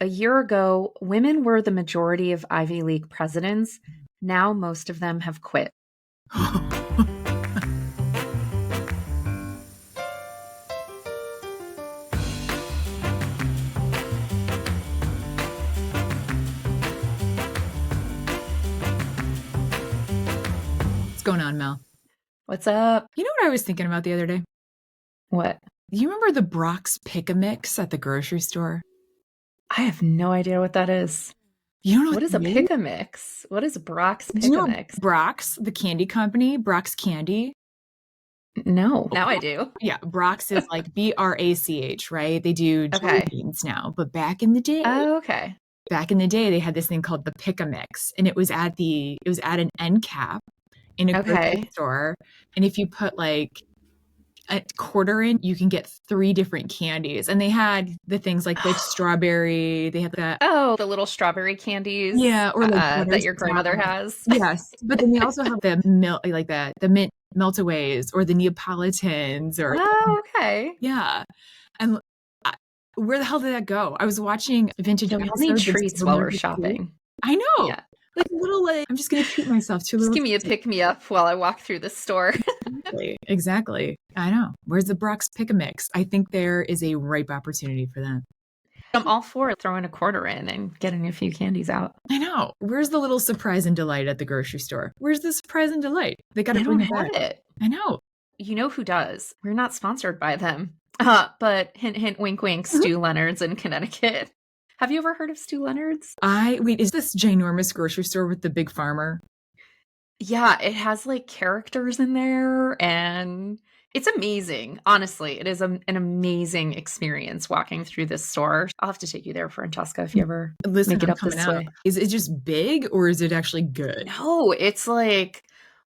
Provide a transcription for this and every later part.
A year ago, women were the majority of Ivy League presidents. Now most of them have quit. What's going on, Mel? What's up? You know what I was thinking about the other day? What? You remember the Brock's Pick-a-Mix at the grocery store? I have no idea what that is. You don't know What is a that is? pick-a-mix? What is Brock's Do you know pick-a-mix? Brock's, the candy company, Brock's Candy? No. Now I do. Yeah, Brock's is like Brach, right? They do jelly Okay. beans now, but back in the day, Oh, okay. they had this thing called the Pick-a-Mix, and it was at an end cap in a grocery Okay. store, and if you put like a quarter in, you can get 3 different candies. And they had the things like the strawberry, they had that. Oh, the little strawberry candies Yeah, or like that your grandmother butterscotch. has. Yes. But then they also have the milk, like the mint meltaways or the Neapolitans or Oh, okay. yeah. And where the hell did that go? I was watching vintage Yeah, we all need episodes of treats while we're Supermarket Sweep. shopping. I know. Yeah. Like I'm just gonna treat myself to a Just little give me a pick-me-up while I walk through the store. Exactly. I know. Where's the Brock's Pick-a-Mix? I think there is a ripe opportunity for that. I'm all for throwing a quarter in and getting a few candies out. I know. Where's the little surprise and delight at the grocery store? Where's the surprise and delight? They got to They bring don't it have back. it. I know. You know who does? We're not sponsored by them. But hint, hint, wink, wink, Stu Leonard's in Connecticut. Have you ever heard of Stu Leonard's? Wait, is this ginormous grocery store with the big farmer? Yeah, it has like characters in there and it's amazing. Honestly, it is an amazing experience walking through this store. I'll have to take you there, Francesca, if you ever Listen, make it I'm up coming this out. way. Is it just big or is it actually good? No, it's like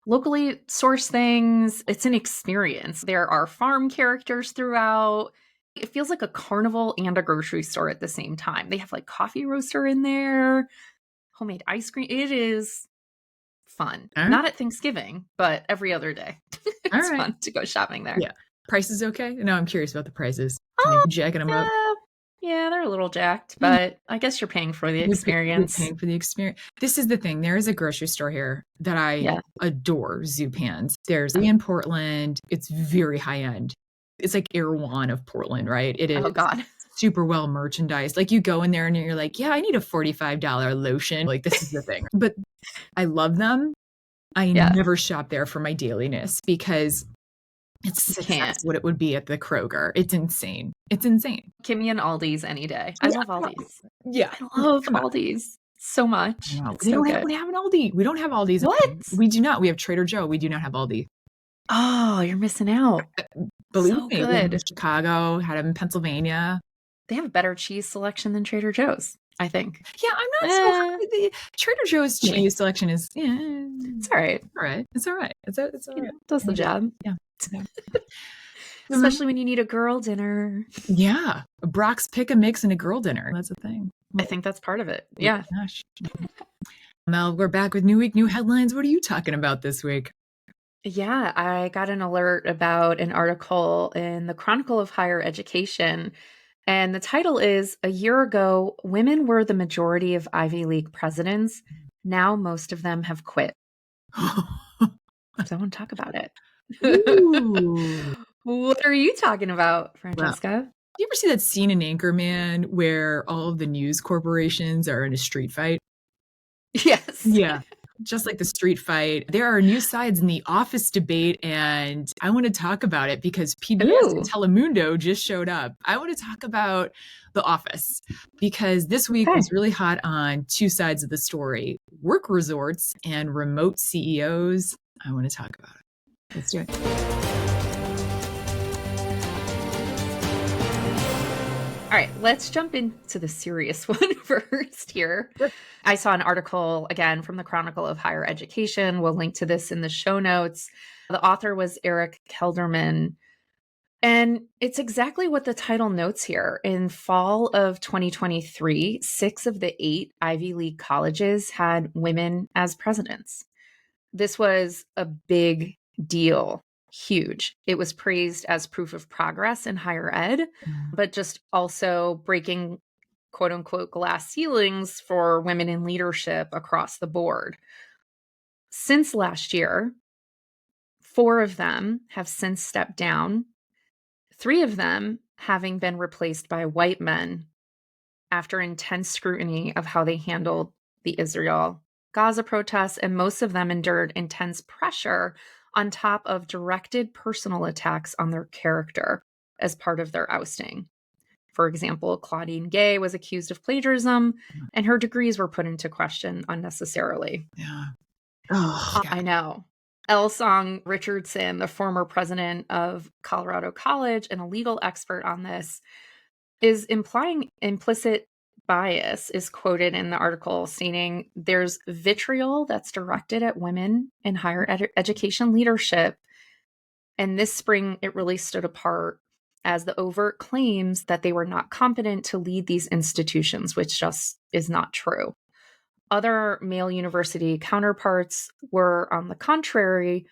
locally sourced things. It's an experience. There are farm characters throughout. It feels like a carnival and a grocery store at the same time. They have like coffee roaster in there, homemade ice cream. It is fun. All right. Not at Thanksgiving, but every other day. All It's right. fun to go shopping there. Yeah. Prices okay? No, I'm curious about the prices. Can you jacking them up? Yeah, they're a little jacked, but I guess you're paying for the experience. You're paying for the experience. This is the thing. There is a grocery store here that I adore, Zupan's. There's in Portland. It's very high end. It's like Erewhon of Portland, right? It is. Oh, God. Super well merchandised. Like you go in there and you're like, yeah, I need a $45 lotion. Like this is the thing. But I love them. I never shop there for my dailiness because it's 6 times what it would be at the Kroger. It's insane. It's insane. Give me an Aldi's any day. I love Aldi's. Yeah. I love Aldi's so much. We don't have an Aldi. We don't have Aldi's. What? We do not. We have Trader Joe. We do not have Aldi. Oh, you're missing out. Believe so me. Good. We had them in Chicago, had them in Pennsylvania. They have a better cheese selection than Trader Joe's, I think. Yeah, I'm not so happy. The Trader Joe's cheese selection is, it's all right. All right. It's all right. It's all right. Does the job. Yeah. Especially when you need a girl dinner. Yeah. Brock's Pick-a-Mix and a girl dinner. That's a thing. I think that's part of it. Yeah. Gosh. Mel, we're back with new week, new headlines. What are you talking about this week? Yeah, I got an alert about an article in the Chronicle of Higher Education. And the title is, A Year Ago, Women Were the Majority of Ivy League Presidents. Now most of them have quit. So I want to talk about it. What are you talking about, Francesca? Well, do you ever see that scene in Anchorman where all of the news corporations are in a street fight? Yes. Yeah. Just like the street fight, there are new sides in the office debate, and I want to talk about it because PBS and Telemundo just showed up. I want to talk about The Office because this week was really hot on two sides of the story, work resorts and remote CEOs. I want to talk about it. Let's do it. All right, let's jump into the serious one first here. I saw an article, again, from the Chronicle of Higher Education. We'll link to this in the show notes. The author was Eric Kelderman. And it's exactly what the title notes here. In fall of 2023, 6 of the 8 Ivy League colleges had women as presidents. This was a big deal. Huge. It was praised as proof of progress in higher ed, but just also breaking quote unquote glass ceilings for women in leadership across the board. Since last year, 4 of them have since stepped down, 3 of them having been replaced by white men after intense scrutiny of how they handled the Israel-Gaza protests, and most of them endured intense pressure on top of directed personal attacks on their character as part of their ousting. For example, Claudine Gay was accused of plagiarism, and her degrees were put into question unnecessarily. Yeah. Oh, I know. Elsong Richardson, the former president of Colorado College and a legal expert on this, is implying implicit bias, is quoted in the article, stating there's vitriol that's directed at women in higher education leadership. And this spring, it really stood apart as the overt claims that they were not competent to lead these institutions, which just is not true. Other male university counterparts were, on the contrary,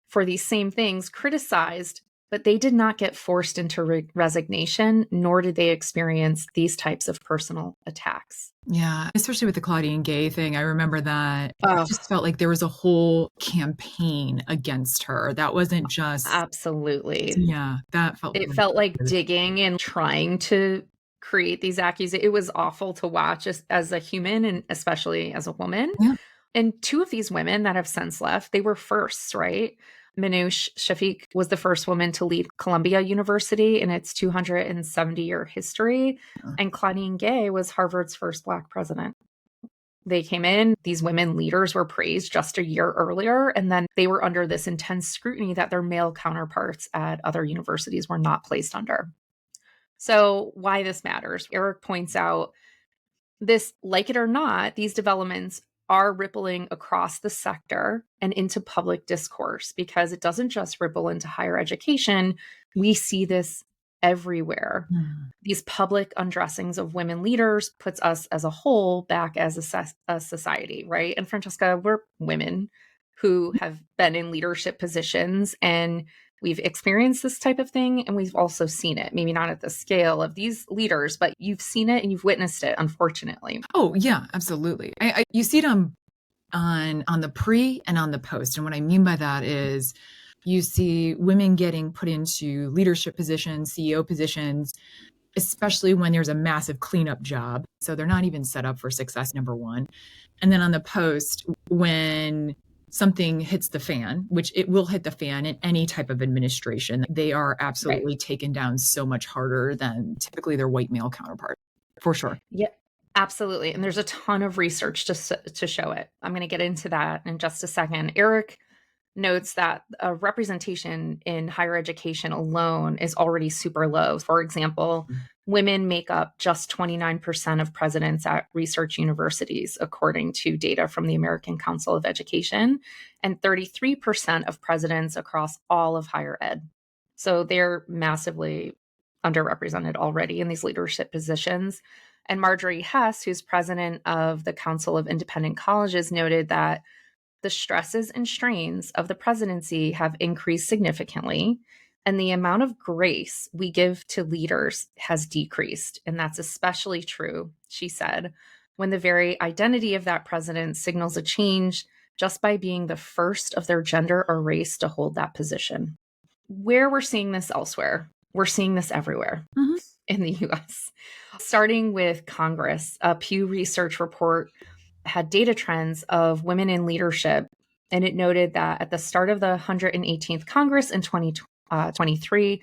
for these same things, criticized, but they did not get forced into resignation, nor did they experience these types of personal attacks. Yeah, especially with the Claudine Gay thing. I remember that it just felt like there was a whole campaign against her. That wasn't just... Absolutely. Yeah, that felt... It felt like digging and trying to create these accusations. It was awful to watch as a human, and especially as a woman. Yeah. And 2 of these women that have since left, they were firsts, right? Minouche Shafik was the first woman to lead Columbia University in its 270-year history. And Claudine Gay was Harvard's first Black president. They came in, these women leaders were praised just a year earlier, and then they were under this intense scrutiny that their male counterparts at other universities were not placed under. So why this matters? Eric points out this, like it or not, these developments are rippling across the sector and into public discourse, because it doesn't just ripple into higher education. We see this everywhere. These public undressings of women leaders puts us as a whole back as a society, right? And Francesca, we're women who have been in leadership positions, and we've experienced this type of thing, and we've also seen it, maybe not at the scale of these leaders, but you've seen it and you've witnessed it, unfortunately. Oh, yeah, absolutely. You see it on the pre and on the post. And what I mean by that is you see women getting put into leadership positions, CEO positions, especially when there's a massive cleanup job. So they're not even set up for success, number one. And then on the post, when something hits the fan, which it will hit the fan in any type of administration, they are absolutely taken down so much harder than typically their white male counterpart, for sure. Yeah, absolutely. And there's a ton of research to show it. I'm going to get into that in just a second. Eric notes that representation in higher education alone is already super low. For example, women make up just 29% of presidents at research universities, according to data from the American Council of Education, and 33% of presidents across all of higher ed. So they're massively underrepresented already in these leadership positions. And Marjorie Hess, who's president of the Council of Independent Colleges, noted that the stresses and strains of the presidency have increased significantly, and the amount of grace we give to leaders has decreased. And that's especially true, she said, when the very identity of that president signals a change just by being the first of their gender or race to hold that position. Where we're seeing this elsewhere, we're seeing this everywhere in the US. Starting with Congress, a Pew Research report had data trends of women in leadership, and it noted that at the start of the 118th Congress in 2023,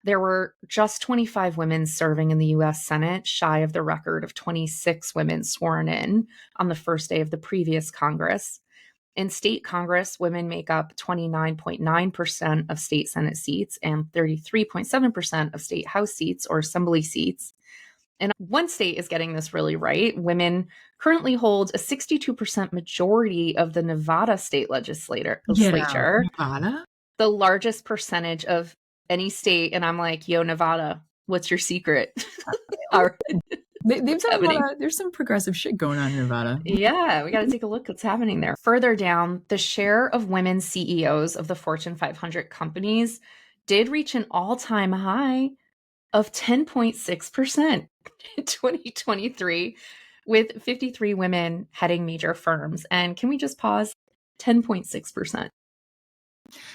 there were just 25 women serving in the US Senate, shy of the record of 26 women sworn in on the first day of the previous Congress. In state Congress, women make up 29.9% of state Senate seats and 33.7% of state House seats or assembly seats. And one state is getting this really right. Women currently hold a 62% majority of the Nevada state legislature. Nevada? The largest percentage of any state. And I'm like, yo, Nevada, what's your secret? They've done there's some progressive shit going on in Nevada. Yeah, we got to take a look at what's happening there. Further down, the share of women CEOs of the Fortune 500 companies did reach an all-time high of 10.6%. in 2023 with 53 women heading major firms. And can we just pause? 10.6%.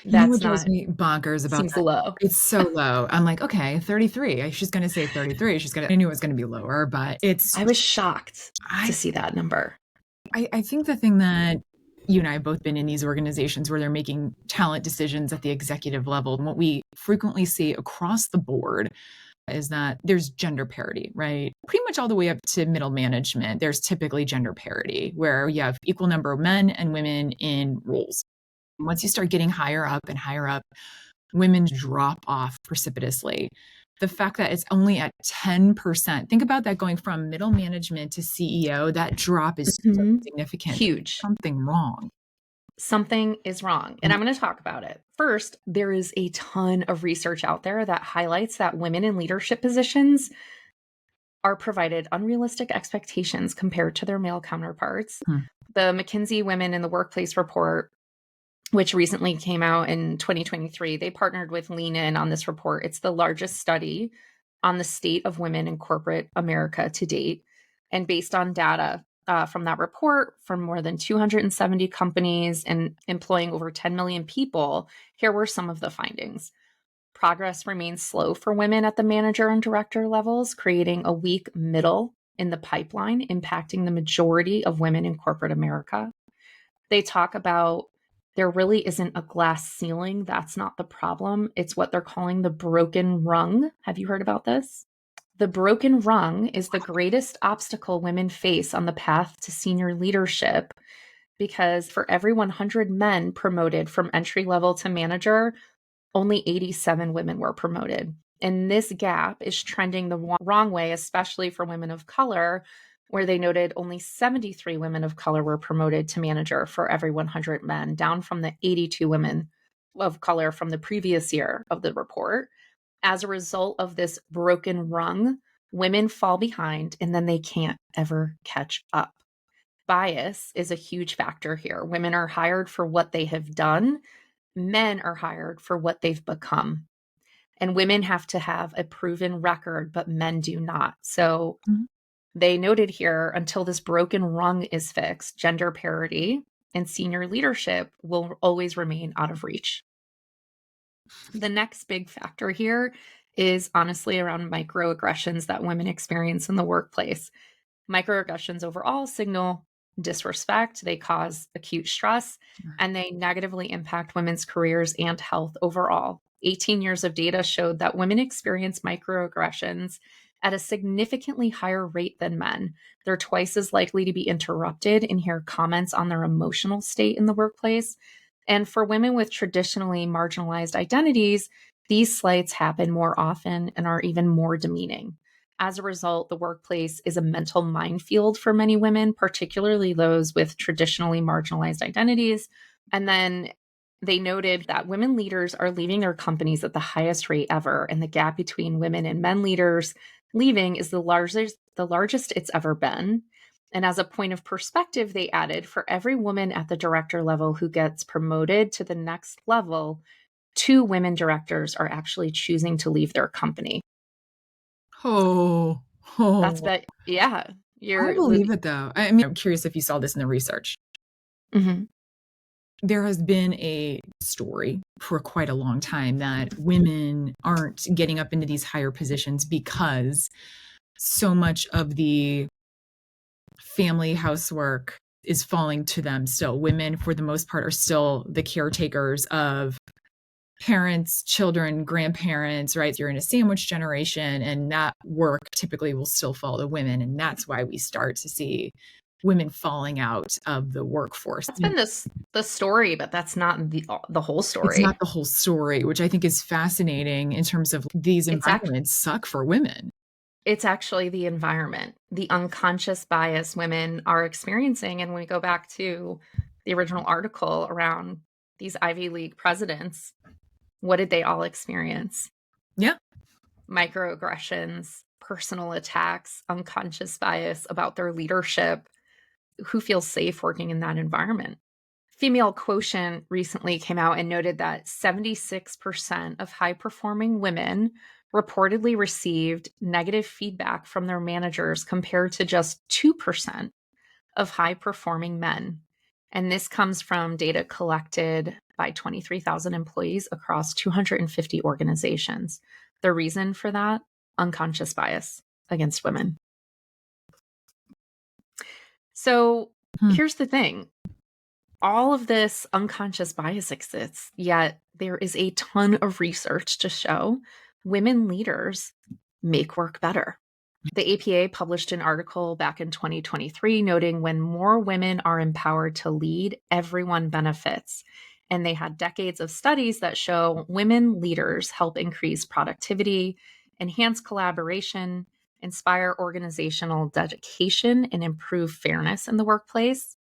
You know what That's drives not, me bonkers about seems that? low. It's so low. I'm like, okay, 33. She's going to say 33. I knew it was going to be lower, but I was shocked to I, see that number. I think the thing that you and I have both been in these organizations where they're making talent decisions at the executive level. And what we frequently see across the board is that there's gender parity, right? Pretty much all the way up to middle management, there's typically gender parity where you have equal number of men and women in roles. Once you start getting higher up and higher up, women drop off precipitously. The fact that it's only at 10%, think about that going from middle management to CEO, that drop is so significant. Huge. Something wrong. Something is wrong. And I'm going to talk about it. First, there is a ton of research out there that highlights that women in leadership positions are provided unrealistic expectations compared to their male counterparts. The McKinsey Women in the Workplace report, which recently came out in 2023, they partnered with Lean In on this report. It's the largest study on the state of women in corporate America to date. And based on data from that report from more than 270 companies and employing over 10 million people, here were some of the findings. Progress remains slow for women at the manager and director levels, creating a weak middle in the pipeline, impacting the majority of women in corporate America. They talk about there really isn't a glass ceiling. That's not the problem. It's what they're calling the broken rung. Have you heard about this? The broken rung is the greatest obstacle women face on the path to senior leadership because for every 100 men promoted from entry level to manager, only 87 women were promoted. And this gap is trending the wrong way, especially for women of color, where they noted only 73 women of color were promoted to manager for every 100 men, down from the 82 women of color from the previous year of the report. As a result of this broken rung, women fall behind and then they can't ever catch up. Bias is a huge factor here. Women are hired for what they have done, men are hired for what they've become. And women have to have a proven record, but men do not. So they noted here until this broken rung is fixed, gender parity and senior leadership will always remain out of reach. The next big factor here is honestly around microaggressions that women experience in the workplace. Microaggressions overall signal disrespect, they cause acute stress, and they negatively impact women's careers and health overall. 18 years of data showed that women experience microaggressions at a significantly higher rate than men. They're twice as likely to be interrupted and hear comments on their emotional state in the workplace. And for women with traditionally marginalized identities, these slights happen more often and are even more demeaning. As a result, the workplace is a mental minefield for many women, particularly those with traditionally marginalized identities. And then they noted that women leaders are leaving their companies at the highest rate ever, and the gap between women and men leaders leaving is the largest it's ever been. And as a point of perspective, they added for every woman at the director level who gets promoted to the next level, 2 women directors are actually choosing to leave their company. That's yeah. I believe it though. I mean, I'm curious if you saw this in the research. There has been a story for quite a long time that women aren't getting up into these higher positions because so much of the family housework is falling to them still. Women, for the most part, are still the caretakers of parents, children, grandparents, right? You're in a sandwich generation, and that work typically will still fall to women. And that's why we start to see women falling out of the workforce. That's been the story, but that's not the whole story. It's not the whole story, which I think is fascinating in terms of these environments suck for women. It's actually the environment, the unconscious bias women are experiencing. And when we go back to the original article around these Ivy League presidents, what did they all experience? Yeah. Microaggressions, personal attacks, unconscious bias about their leadership. Who feels safe working in that environment? Female Quotient recently came out and noted that 76% of high-performing women reportedly received negative feedback from their managers compared to just 2% of high performing men. And this comes from data collected by 23,000 employees across 250 organizations. The reason for that? Unconscious bias against women. So here's the thing. All of this unconscious bias exists, yet there is a ton of research to show women leaders make work better. The APA published an article back in 2023 noting when more women are empowered to lead, everyone benefits. And they had decades of studies that show women leaders help increase productivity, enhance collaboration, inspire organizational dedication, and improve fairness in the workplace.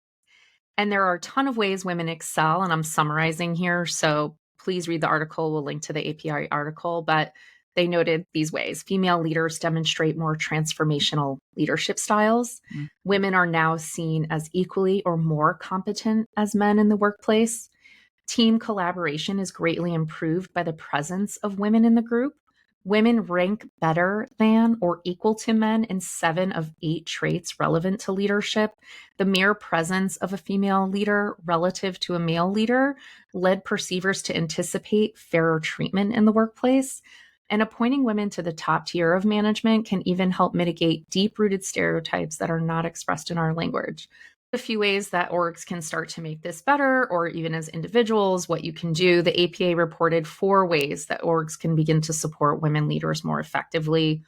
And there are a ton of ways women excel, and I'm summarizing here. So please read the article. We'll link to the API article. But they noted these ways. Female leaders demonstrate more transformational leadership styles. Women are now seen as equally or more competent as men in the workplace. Team collaboration is greatly improved by the presence of women in the group. Women rank better than or equal to men in 7 of 8 traits relevant to leadership. The mere presence of a female leader relative to a male leader led perceivers to anticipate fairer treatment in the workplace. And appointing women to the top tier of management can even help mitigate deep-rooted stereotypes that are not expressed in our language. A few ways that orgs can start to make this better, or even as individuals, what you can do. The APA reported 4 ways that orgs can begin to support women leaders more effectively.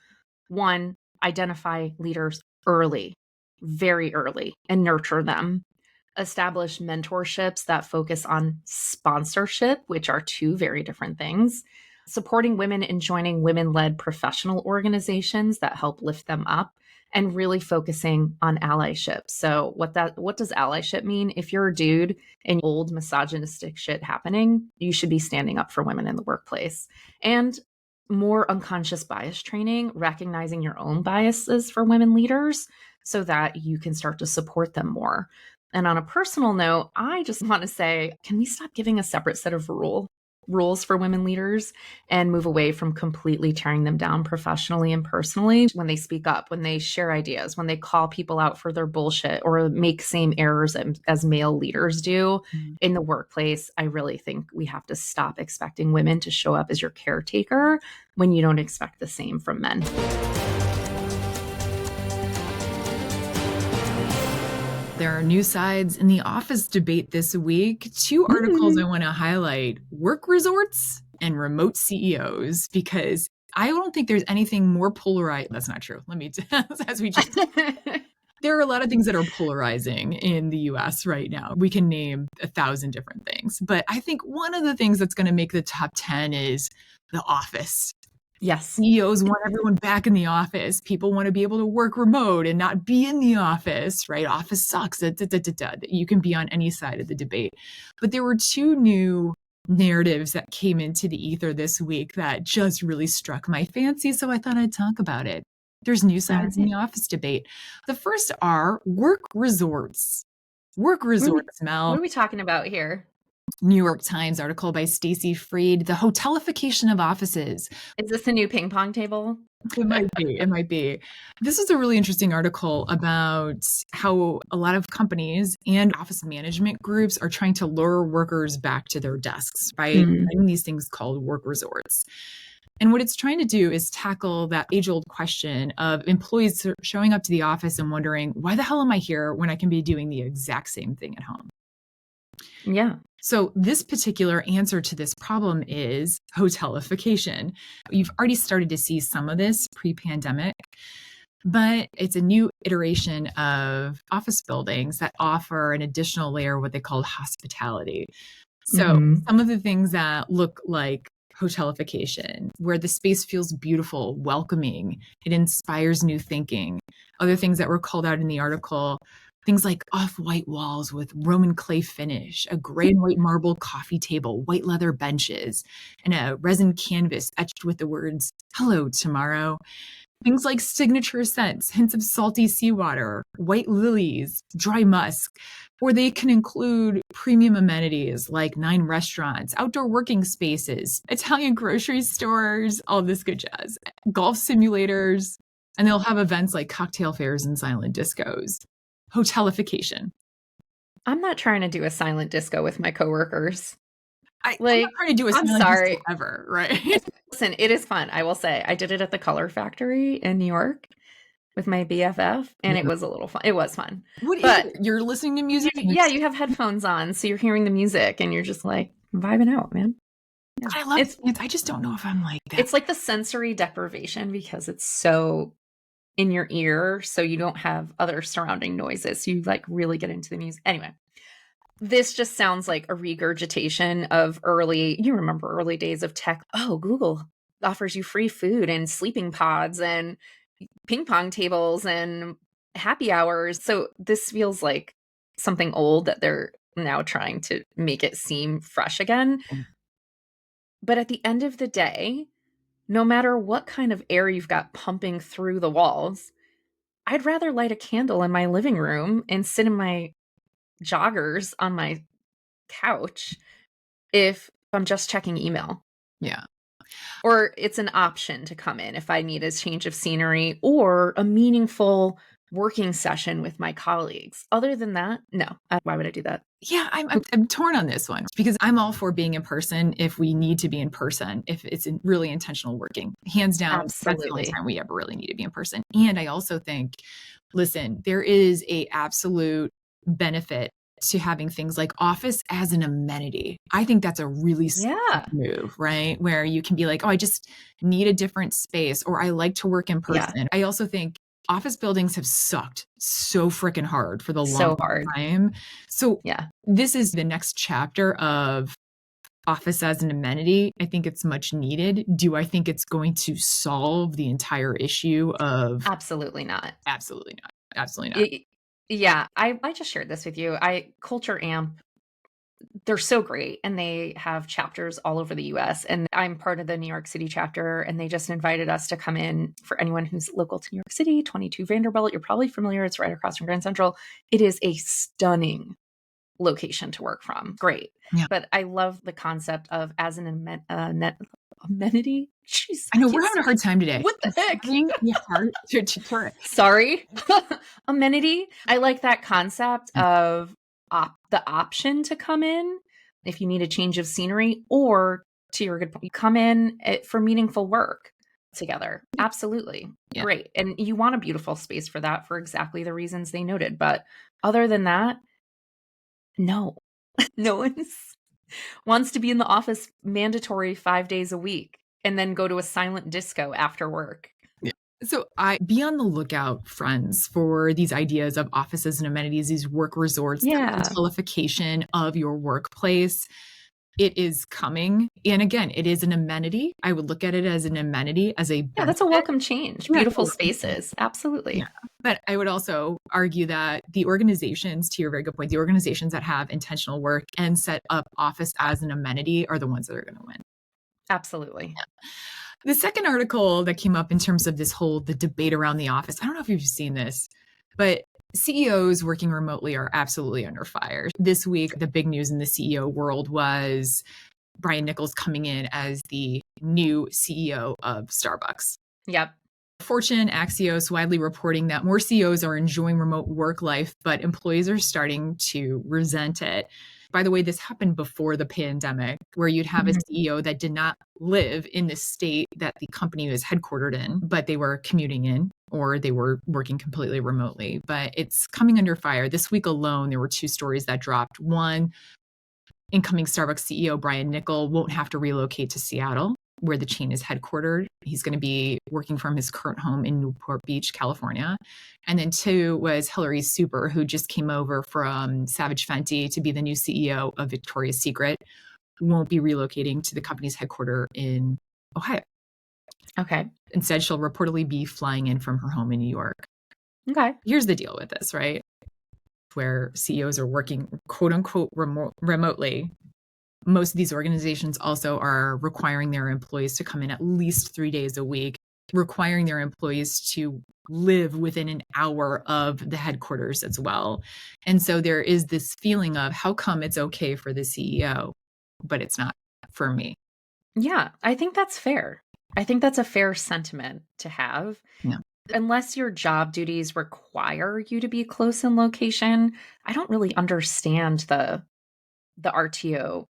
1, identify leaders early, very early, and nurture them. Establish mentorships that focus on sponsorship, which are 2 very different things. Supporting women and joining women-led professional organizations that help lift them up, and really focusing on allyship. So what does allyship mean? If you're a dude and old misogynistic shit happening, you should be standing up for women in the workplace. And more unconscious bias training, recognizing your own biases for women leaders so that you can start to support them more. And on a personal note, I just want to say, can we stop giving a separate set of rules for women leaders and move away from completely tearing them down professionally and personally when they speak up, when they share ideas, when they call people out for their bullshit or make same errors as male leaders do in the workplace? I really think we have to stop expecting women to show up as your caretaker when you don't expect the same from men. There are new sides in the office debate this week. 2 articles I want to highlight: work resorts and remote CEOs, because I don't think there's anything more polarized. That's not true. Let me, as we just, there are a lot of things that are polarizing in the US right now. We can name 1,000 different things, but I think one of the things that's going to make the top 10 is the office. Yes. CEOs want everyone back in the office. People want to be able to work remote and not be in the office, right? Office sucks. You can be on any side of the debate. But there were 2 new narratives that came into the ether this week that just really struck my fancy, so I thought I'd talk about it. There's new sides in the office debate. The first are work resorts. Work resorts, Mel. What are we talking about here? New York Times article by Stacy Freed, the hotelification of offices. Is this a new ping pong table? It might be. It might be. This is a really interesting article about how a lot of companies and office management groups are trying to lure workers back to their desks by running these things called work resorts. And what it's trying to do is tackle that age-old question of employees showing up to the office and wondering, why the hell am I here when I can be doing the exact same thing at home? Yeah. So this particular answer to this problem is hotelification. You've already started to see some of this pre-pandemic, but it's a new iteration of office buildings that offer an additional layer of what they call hospitality. So some of the things that look like hotelification, where the space feels beautiful, welcoming, it inspires new thinking. Other things that were called out in the article, things like off-white walls with Roman clay finish, a gray and white marble coffee table, white leather benches, and a resin canvas etched with the words, "Hello, tomorrow." Things like signature scents, hints of salty seawater, white lilies, dry musk, or they can include premium amenities like 9 restaurants, outdoor working spaces, Italian grocery stores, all this good jazz, golf simulators, and they'll have events like cocktail fairs and silent discos. Hotelification. I'm not trying to do a silent disco with my coworkers. I'm not trying to do a I'm silent sorry. disco ever, right? Listen, it is fun. I will say I did it at the Color Factory in New York with my BFF, and it was a little fun. It was fun. But you're listening to music? You have headphones on, so you're hearing the music, and you're just like vibing out, man. Yeah. I love it. I just don't know if I'm like that. It's like the sensory deprivation because it's so in your ear, so you don't have other surrounding noises. So you like really get into the music. Anyway, this just sounds like a regurgitation of you remember early days of tech. Oh, Google offers you free food and sleeping pods and ping pong tables and happy hours. So this feels like something old that they're now trying to make it seem fresh again. But at the end of the day, no matter what kind of air you've got pumping through the walls, I'd rather light a candle in my living room and sit in my joggers on my couch if I'm just checking email. Yeah. Or it's an option to come in if I need a change of scenery or a meaningful working session with my colleagues. Other than that, no. Why would I do that? Yeah, I'm torn on this one because I'm all for being in person if we need to be in person, if it's really intentional working. Hands down, absolutely. That's the only time we ever really need to be in person. And I also think, listen, there is a absolute benefit to having things like office as an amenity. I think that's a really smart move, right? Where you can be like, oh, I just need a different space, or I like to work in person. Yeah. I also think office buildings have sucked so freaking hard for the long time. So this is the next chapter of office as an amenity. I think it's much needed. Do I think it's going to solve the entire issue of? Absolutely not. Absolutely not. Absolutely not. Yeah, I just shared this with you. Culture Amp, they're so great, and they have chapters all over the US, and I'm part of the New York City chapter, and they just invited us to come in. For anyone who's local to New York City, 22 Vanderbilt, you're probably familiar. It's right across from Grand Central. It is a stunning location to work from. Great. Yeah. But I love the concept of as an amenity. Jeez, I know we're having a hard time today. What the heck? Sorry. Amenity. I like that concept of the option to come in if you need a change of scenery, or to your good point, you come in for meaningful work together. Absolutely. Yeah. Great. And you want a beautiful space for that for exactly the reasons they noted. But other than that, no. No one wants to be in the office mandatory 5 days a week and then go to a silent disco after work. Yeah. So be on the lookout, friends, for these ideas of offices and amenities, these work resorts, the hotelification of your workplace. It is coming. And again, it is an amenity. I would look at it as an amenity, as a benefit. Yeah, that's a welcome change. Beautiful spaces. Absolutely. Yeah. But I would also argue that the organizations, to your very good point, the organizations that have intentional work and set up office as an amenity are the ones that are going to win. Absolutely. Yeah. The second article that came up in terms of the debate around the office, I don't know if you've seen this, but CEOs working remotely are absolutely under fire. This week, the big news in the CEO world was Brian Nichols coming in as the new CEO of Starbucks. Yep. Fortune, Axios widely reporting that more CEOs are enjoying remote work life, but employees are starting to resent it. By the way, this happened before the pandemic, where you'd have a CEO that did not live in the state that the company was headquartered in, but they were commuting in, or they were working completely remotely. But it's coming under fire. This week alone, there were 2 stories that dropped. One, incoming Starbucks CEO Brian Nichols won't have to relocate to Seattle, where the chain is headquartered. He's going to be working from his current home in Newport Beach, California. And then 2 was Hilary Super, who just came over from Savage Fenty to be the new CEO of Victoria's Secret, won't be relocating to the company's headquarters in Ohio. Okay. Instead, she'll reportedly be flying in from her home in New York. Okay. Here's the deal with this, right? Where CEOs are working, quote unquote, remotely. Most of these organizations also are requiring their employees to come in at least 3 days a week. requiring their employees to live within an hour of the headquarters as well. And so there is this feeling of how come it's okay for the CEO, but it's not for me. Yeah, I think that's fair. I think that's a fair sentiment to have. Yeah. Unless your job duties require you to be close in location, I don't really understand the RTO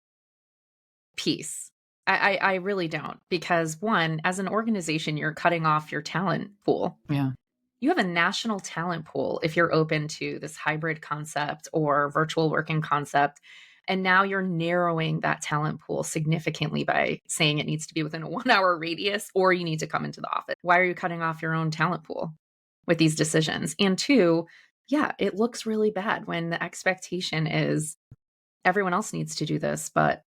piece. I really don't, because one, as an organization, you're cutting off your talent pool. Yeah. You have a national talent pool if you're open to this hybrid concept or virtual working concept. And now you're narrowing that talent pool significantly by saying it needs to be within a 1 hour radius or you need to come into the office. Why are you cutting off your own talent pool with these decisions? And two, yeah, it looks really bad when the expectation is everyone else needs to do this, but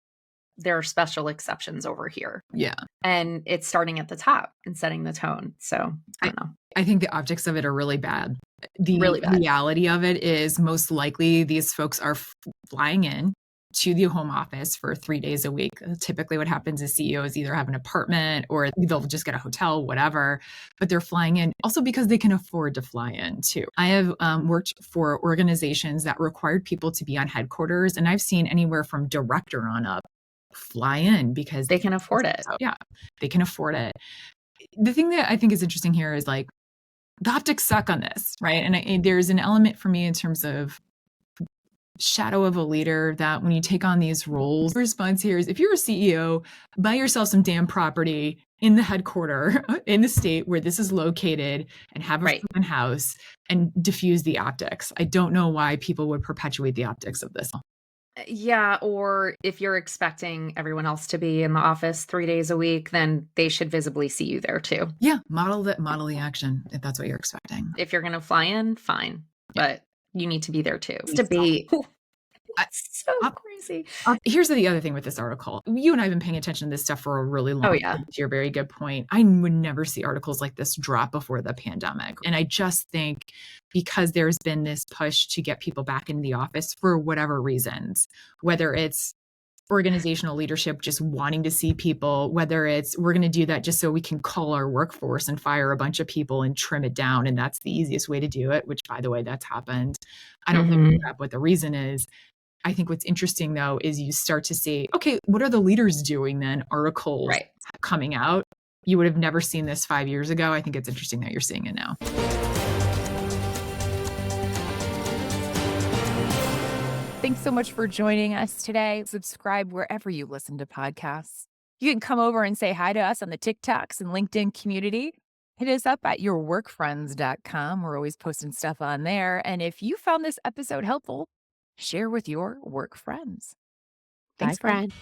there are special exceptions over here. Yeah. And it's starting at the top and setting the tone. So I don't know. I think the optics of it are really bad. The Really bad. reality of it is most likely these folks are flying in to the home office for 3 days a week. Typically what happens is CEOs either have an apartment or they'll just get a hotel, whatever, but they're flying in also because they can afford to fly in too. I have worked for organizations that required people to be on headquarters, and I've seen anywhere from director on up fly in because they can afford it. Yeah, they can afford it. The thing that I think is interesting here is like the optics suck on this, right? And there's an element for me in terms of shadow of a leader that when you take on these roles, the response here is if you're a CEO, buy yourself some damn property in the headquarter in the state where this is located and have a front house and diffuse the optics. I don't know why people would perpetuate the optics of this. Yeah, or if you're expecting everyone else to be in the office 3 days a week, then they should visibly see you there too. Yeah, model the action if that's what you're expecting. If you're going to fly in, fine, but you need to be there too. It's debate. It's so crazy. Here's the other thing with this article. You and I have been paying attention to this stuff for a really long time. To your very good point. I would never see articles like this drop before the pandemic. And I just think because there's been this push to get people back into the office for whatever reasons, whether it's organizational leadership just wanting to see people, whether it's we're going to do that just so we can cull our workforce and fire a bunch of people and trim it down. And that's the easiest way to do it, which, by the way, that's happened. I don't think that's what the reason is. I think what's interesting, though, is you start to see, okay, what are the leaders doing then? Articles coming out. You would have never seen this 5 years ago. I think it's interesting that you're seeing it now. Thanks so much for joining us today. Subscribe wherever you listen to podcasts. You can come over and say hi to us on the TikToks and LinkedIn community. Hit us up at yourworkfriends.com. We're always posting stuff on there. And if you found this episode helpful, share with your work friends. Thanks, Bye, friend.